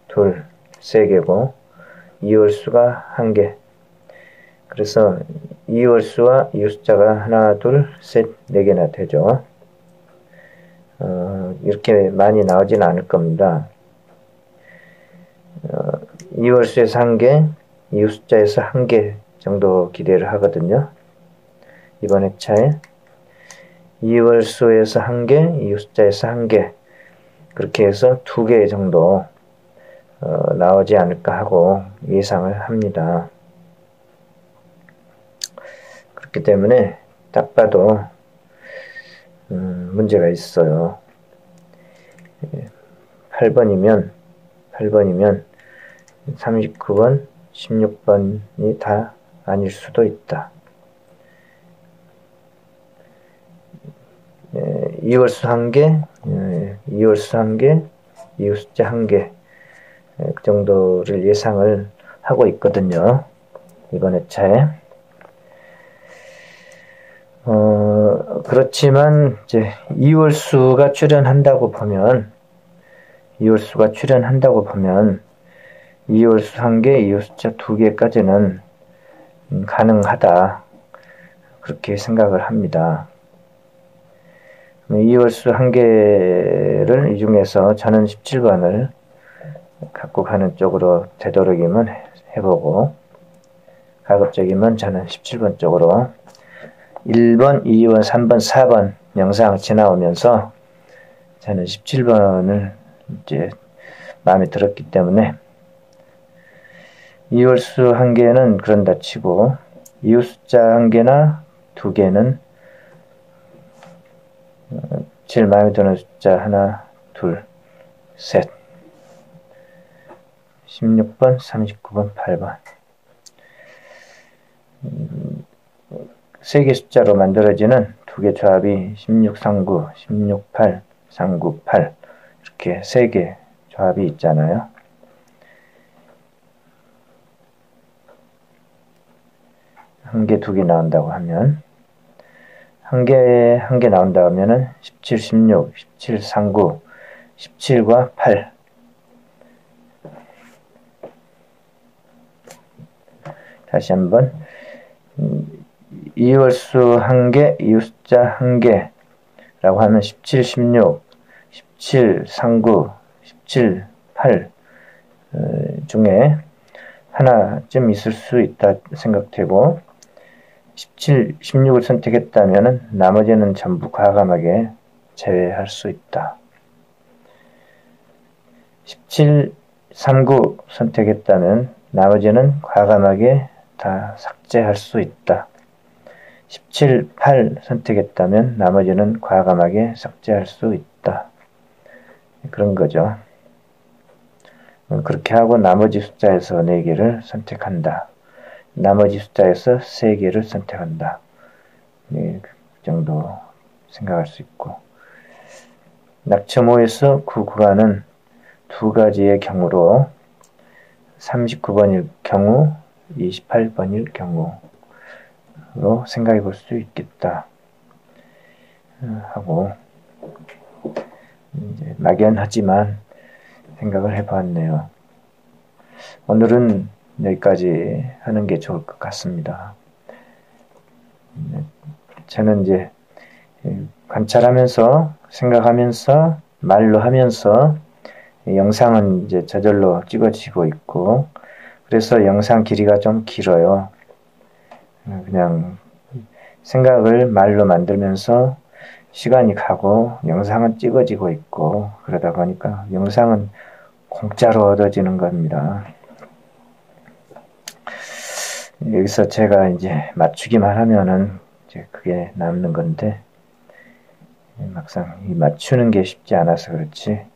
Speaker 1: 둘, 세 개고 이월수가 한 개. 그래서 이월수와 이웃 숫자가 하나, 둘, 셋, 네 개나 되죠. 이렇게 많이 나오지는 않을 겁니다. 이월수에서 한 개, 이웃 숫자에서 한 개 정도 기대를 하거든요. 이번 회차에 이월수에서 한 개, 이웃 숫자에서 한 개, 그렇게 해서 두 개 정도 나오지 않을까 하고 예상을 합니다. 그렇기 때문에 딱 봐도 문제가 있어요. 8번이면 39번, 16번이 다 아닐 수도 있다. 이월수 한 개, 이월수 한 개, 이웃 숫자 한 개, 그 정도를 예상을 하고 있거든요. 이번 회차에. 그렇지만 이제 이월수가 출현한다고 보면 이월수 한 개, 이웃 숫자 두 개까지는 가능하다. 그렇게 생각을 합니다. 이월수 한 개를 이 중에서 저는 17번을 갖고 가는 쪽으로 되도록이면 해보고, 가급적이면 저는 17번 쪽으로 1번, 2번, 3번, 4번 영상 지나오면서 저는 17번을 이제 마음에 들었기 때문에 이월수 한 개는 그런다 치고 이웃 숫자 한 개나 두 개는 제일 마음에 드는 숫자 하나, 둘, 셋, 16번, 39번, 8번. 세 개 숫자로 만들어지는 두 개 조합이 16, 39, 16, 8, 39, 8 이렇게 세 개 조합이 있잖아요. 한 개, 두 개 나온다고 하면 한 개 나온다고 하면은 17, 16, 17, 39, 17과 8 다시 한번 이월수 한 개, 이웃 숫자 한 개라고 하면 17, 16, 17, 39, 17, 8 중에 하나쯤 있을 수 있다 생각되고 17, 16을 선택했다면 나머지는 전부 과감하게 제외할 수 있다. 17, 39 선택했다면 나머지는 과감하게 다 삭제할 수 있다. 17, 8 선택했다면 나머지는 과감하게 삭제할 수 있다. 그런 거죠. 그렇게 하고 나머지 숫자에서 4개를 선택한다. 나머지 숫자에서 3개를 선택한다. 그 정도 생각할 수 있고 낙점 5에서 9 구간은 두 가지의 경우로 39번일 경우, 28번일 경우로 생각해 볼 수 있겠다 하고 이제 막연하지만 생각을 해봤네요. 오늘은 여기까지 하는 게 좋을 것 같습니다. 저는 이제 관찰하면서 생각하면서 말로 하면서 영상은 이제 저절로 찍어지고 있고 그래서 영상 길이가 좀 길어요. 그냥 생각을 말로 만들면서 시간이 가고 영상은 찍어지고 있고 그러다 보니까 영상은 공짜로 얻어지는 겁니다. 여기서 제가 이제 맞추기만 하면은 이제 그게 남는 건데 막상 이 맞추는 게 쉽지 않아서 그렇지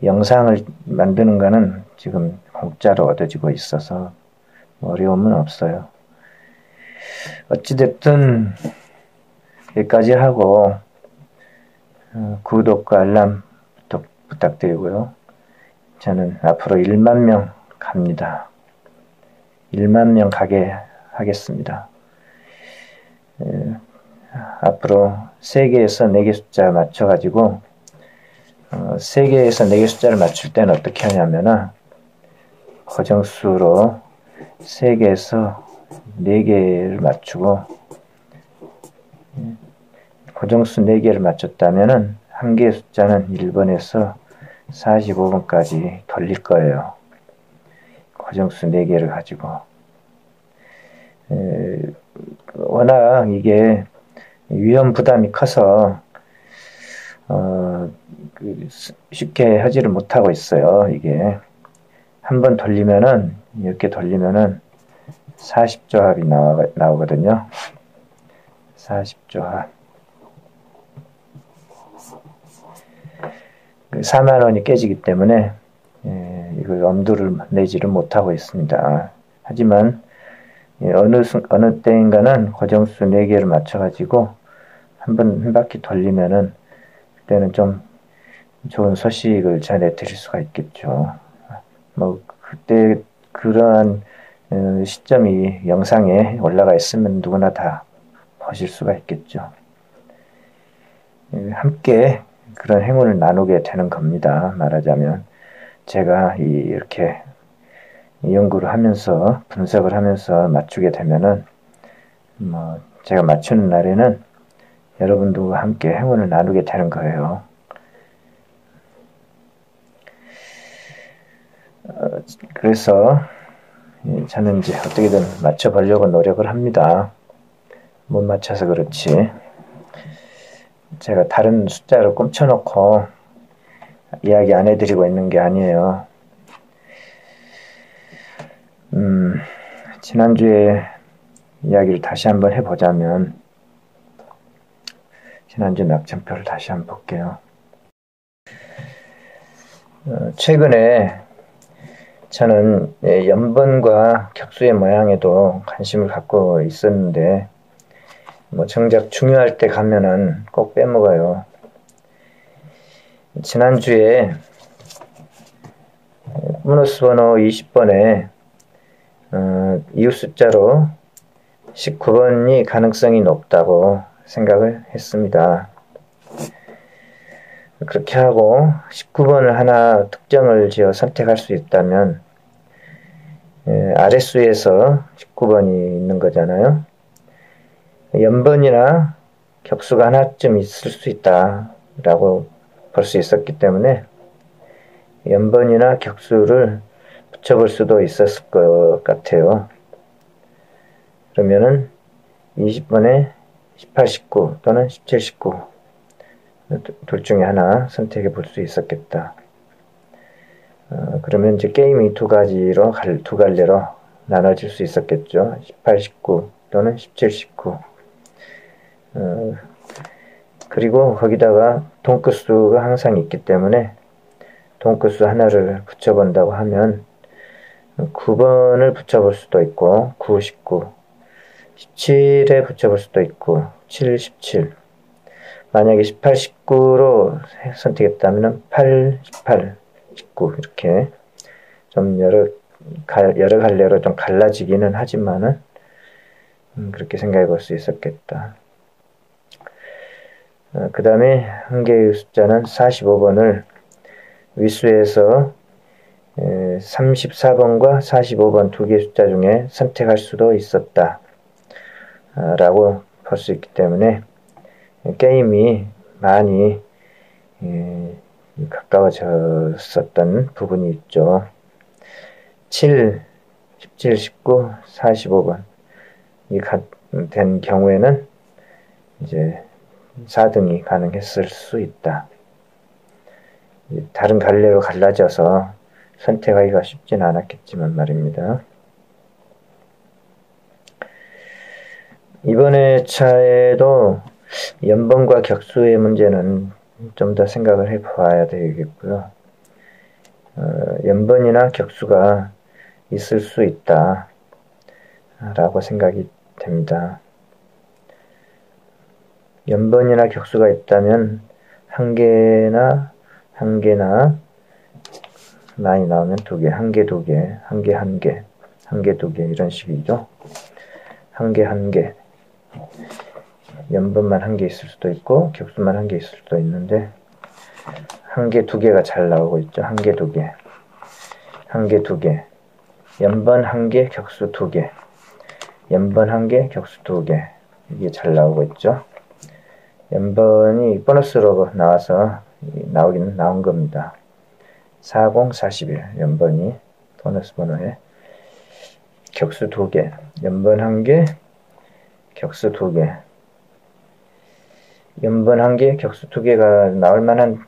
Speaker 1: 영상을 만드는 거는 지금 공짜로 얻어지고 있어서 어려움은 없어요. 어찌됐든 여기까지 하고 구독과 알람 부탁드리고요. 저는 앞으로 1만 명 갑니다. 1만 명 가게 하겠습니다. 앞으로 3개에서 4개 숫자 맞춰가지고 3개에서 4개 숫자를 맞출 때는 어떻게 하냐면은 고정수로 3개에서 4개를 맞추고 고정수 4개를 맞췄다면은 한 개의 숫자는 1번에서 45번까지 돌릴 거예요. 고정수 4개를 가지고. 워낙 이게 위험 부담이 커서 쉽게 하지를 못하고 있어요. 이게 한 번 돌리면은 이렇게 돌리면은 40조합이 나오거든요. 40조합. 4만 원이 깨지기 때문에 이걸 엄두를 내지를 못하고 있습니다. 하지만 어느 때인가는 고정수 4개를 맞춰가지고 한 바퀴 돌리면은 그때는 좀 좋은 소식을 전해 드릴 수가 있겠죠. 뭐 그때 그러한 시점이 영상에 올라가 있으면 누구나 다 보실 수가 있겠죠. 함께 그런 행운을 나누게 되는 겁니다. 말하자면 제가 이렇게 연구를 하면서 분석을 하면서 맞추게 되면은 뭐 제가 맞추는 날에는 여러분들과 함께 행운을 나누게 되는 거예요. 그래서 저는 이제 어떻게든 맞춰보려고 노력을 합니다. 못 맞춰서 그렇지. 제가 다른 숫자를 꼼쳐놓고 이야기 안 해드리고 있는 게 아니에요. 지난주에 이야기를 다시 한번 해보자면 지난주 낙점표를 다시 한번 볼게요. 최근에 저는 연번과 격수의 모양에도 관심을 갖고 있었는데 뭐 정작 중요할 때 가면은 꼭 빼먹어요. 지난주에 보너스 번호 20번에 이웃 숫자로 19번이 가능성이 높다고 생각을 했습니다. 그렇게 하고 19번을 하나 특정을 지어 선택할 수 있다면 아랫수에서 19번이 있는 거잖아요. 연번이나 격수가 하나쯤 있을 수 있다라고 볼 수 있었기 때문에 연번이나 격수를 붙여볼 수도 있었을 것 같아요. 그러면은 20번에 18, 19 또는 17, 19 둘 중에 하나 선택해 볼 수 있었겠다. 그러면 이제 게임이 두 갈래로 나눠질 수 있었겠죠. 18, 19 또는 17, 19. 그리고 거기다가 동끝수가 항상 있기 때문에 동끝수 하나를 붙여본다고 하면 9번을 붙여볼 수도 있고 9, 19 17에 붙여볼 수도 있고 7, 17 만약에 18, 19로 선택했다면 8, 18, 19 이렇게 좀 여러 갈래로 좀 갈라지기는 하지만은 그렇게 생각해 볼 수 있었겠다. 그 다음에 한 개의 숫자는 45번을 위수에서 34번과 45번 두 개의 숫자 중에 선택할 수도 있었다 라고 볼 수 있기 때문에 게임이 많이 가까워졌었던 부분이 있죠. 7, 17, 19, 45번 이 된 경우에는 이제 4등이 가능했을 수 있다. 다른 갈래로 갈라져서 선택하기가 쉽진 않았겠지만 말입니다. 이번에 차에도 연번과 격수의 문제는 좀 더 생각을 해봐야 되겠고요. 연번이나 격수가 있을 수 있다 라고 생각이 됩니다. 연번이나 격수가 있다면 한 개나 많이 나오면 두 개, 한 개, 두 개, 한 개, 두 개 이런 식이죠. 한 개, 한 개. 연번만 한 개 있을 수도 있고, 격수만 한 개 있을 수도 있는데, 한 개, 두 개가 잘 나오고 있죠. 한 개, 두 개. 한 개, 두 개. 연번 한 개, 격수 두 개. 연번 한 개, 격수 두 개. 이게 잘 나오고 있죠. 연번이 보너스로 나와서 나온 겁니다. 40, 41. 연번이 보너스 번호에 격수 두 개. 연번 한 개, 격수 두 개. 연번 한 개, 격수 두 개가 나올 만한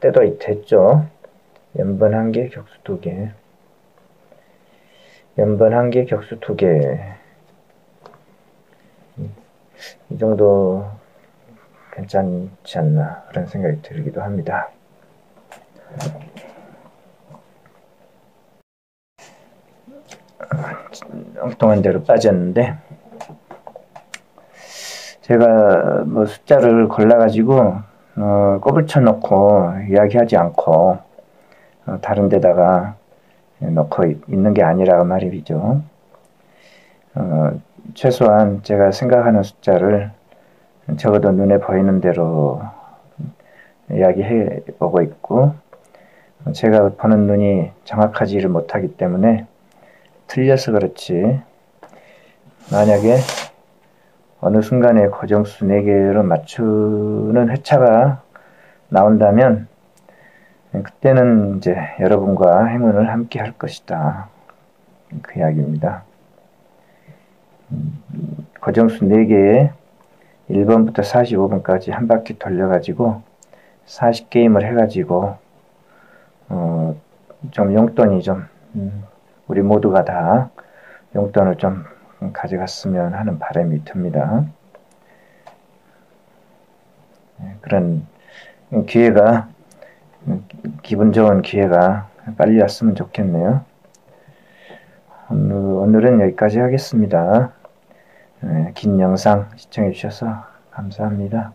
Speaker 1: 때도 됐죠. 연번 한 개, 격수 두 개. 연번 한 개, 격수 두 개. 이 정도 괜찮지 않나 그런 생각이 들기도 합니다. 엉뚱한 데로 빠졌는데, 제가 뭐 숫자를 골라가지고 꼽을 쳐놓고 이야기하지 않고 다른 데다가 넣고 있는 게 아니라 말이죠. 최소한 제가 생각하는 숫자를 적어도 눈에 보이는 대로 이야기해 보고 있고, 제가 보는 눈이 정확하지를 못하기 때문에 틀려서 그렇지, 만약에 어느 순간에 고정수 4개로 맞추는 회차가 나온다면 그때는 이제 여러분과 행운을 함께 할 것이다, 그 이야기입니다. 고정수 4개에 1번부터 45번까지 한 바퀴 돌려가지고 40게임을 해가지고 좀 용돈이 좀 우리 모두가 다 용돈을 좀 가져갔으면 하는 바람이 듭니다. 그런 기회가, 기분 좋은 기회가 빨리 왔으면 좋겠네요. 오늘은 여기까지 하겠습니다. 긴 영상 시청해 주셔서 감사합니다.